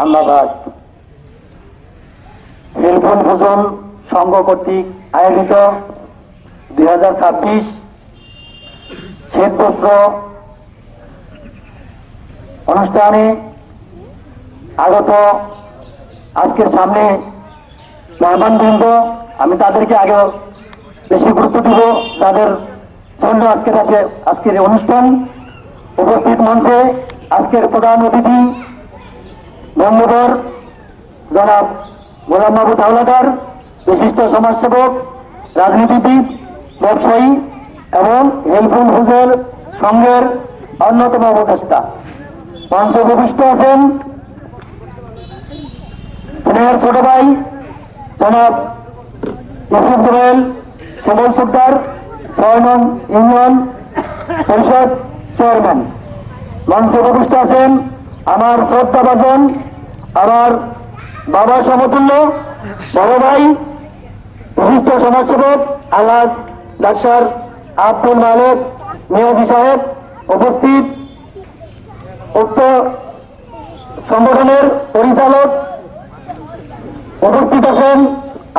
আহ্বাবাদ হেলফোন ভোজন সংঘ কর্তৃক আয়োজিত 2026 শীতবস্ত্র অনুষ্ঠানে আগত আজকের সামনে মেহমানবৃন্দ, আমি তাদেরকে আগে বেশি গুরুত্ব দিব, তাদের জন্য আজকের অনুষ্ঠান। উপস্থিত মঞ্চে আজকের প্রধান অতিথি বন্ধুবর জনাব গোলাম মাহবুব হাওলাদার, বিশিষ্ট সমাজসেবক, রাজনীতিবিদ, ব্যবসায়ী এবং হেলফুল হুজুর সংঘের অন্যতম উপদেষ্টা। মঞ্চে উপবিষ্ট আছেন স্নেহের ছোট ভাই জনাব ইউসুফ জুবেল শ্যামল সর্দার, 6 নং ইউনিয়ন পরিষদ চেয়ারম্যান। মঞ্চে উপবিষ্ট আছেন আমার শ্রদ্ধাভাজন, আমার বাবা সমতুল্য বড় ভাই, বিশিষ্ট সমাজসেবক আলহাজ ডাক্তার আব্দুল মালেক নিয়াজি সাহেব। উপস্থিত উক্ত সংগঠনের পরিচালক, উপস্থিত আছেন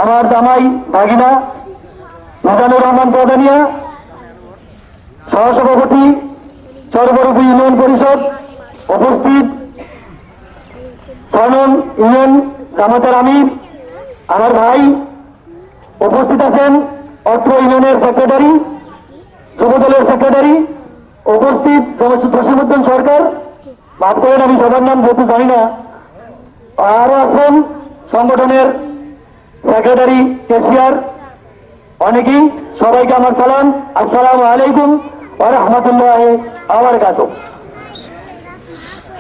আমার জামাই ভাগিনা মিজানুর রহমান প্রধানিয়া, সহসভাপতি চরবরপুর ইউনিয়ন পরিষদ। উপস্থিত 6 নং ইউনিয়ন জামাতের আমির আমার ভাই। উপস্থিত আছেন অত্র ইউনিয়নের সেক্রেটারি, যুবদলের সেক্রেটারি। উপস্থিত জসিমউদ্দিন সরকার, মাফ করেন আমি সবার নাম যেহেতু জানি না। আরো আছেন সংগঠনের সেক্রেটারি, কেশিয়ার, অনেকেই। সবাইকে আমার সালাম, আসসালামু আলাইকুম ওয়া রাহমাতুল্লাহি ওয়া বারাকাতুহু।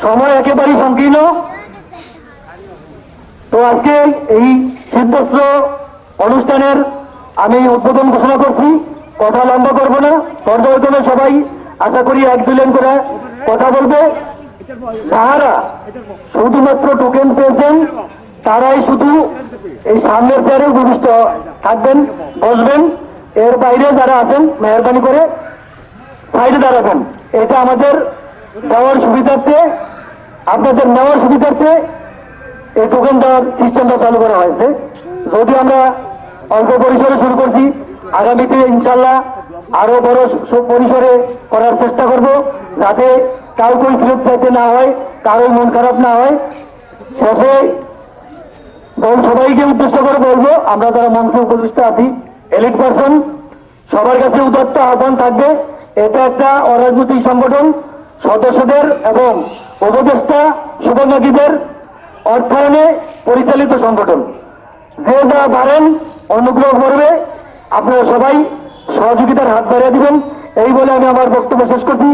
সময় একেবারেই সংকীর্ণ, তো আজকে এই শীতবস্ত্র অনুষ্ঠানের আমি উদ্বোধন ঘোষণা করছি। কথা লম্বা করব না, পর্যায়ক্রমে সবাই আশা করি 1-2 লাইন করে কথা বলবে। যারা শুধুমাত্র টোকেন পেয়েছেন তারাই শুধু এই সামনের চেয়ারে উপবিষ্ট থাকবেন, বসবেন। এর বাইরে যারা আছেন মেহরবানি করে সাইডে দাঁড়াবেন। এটা আমাদের দেওয়ার সুবিধার্থে, আপনাদের নেওয়ার সুবিধার্থে এই টোকেন দেওয়ার সিস্টেমটা চালু করা হয়েছে। যদি আমরা অল্প পরিসরে শুরু করছি, আগামীতে ইনশাল্লাহ আরো বড় পরিসরে করার চেষ্টা করব, যাতে কাউকে ফেরত চাইতে না হয়, কারো মন খারাপ না হয়। শেষে সবাইকে উদ্দেশ্য করে বলবো, আমরা যারা মঞ্চে উপবিষ্ট আছি এলিট পার্সন, সবার কাছে উদাত্ত আহ্বান থাকবে। এটা একটা অরাজনৈতিক সংগঠন, সদস্যদের এবং উপদেষ্টা শুভাকাঙ্ক্ষীদের অর্থায়নে পরিচালিত সংগঠন। যে যা পারেন অনুগ্রহ করবে, আপনারা সবাই সহযোগিতার হাত বাড়িয়ে দিবেন। এই বলে আমি আমার বক্তব্য শেষ করছি।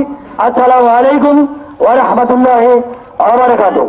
আসসালামু আলাইকুম ওয়া রাহমাতুল্লাহি ওয়া বারাকাতুহু।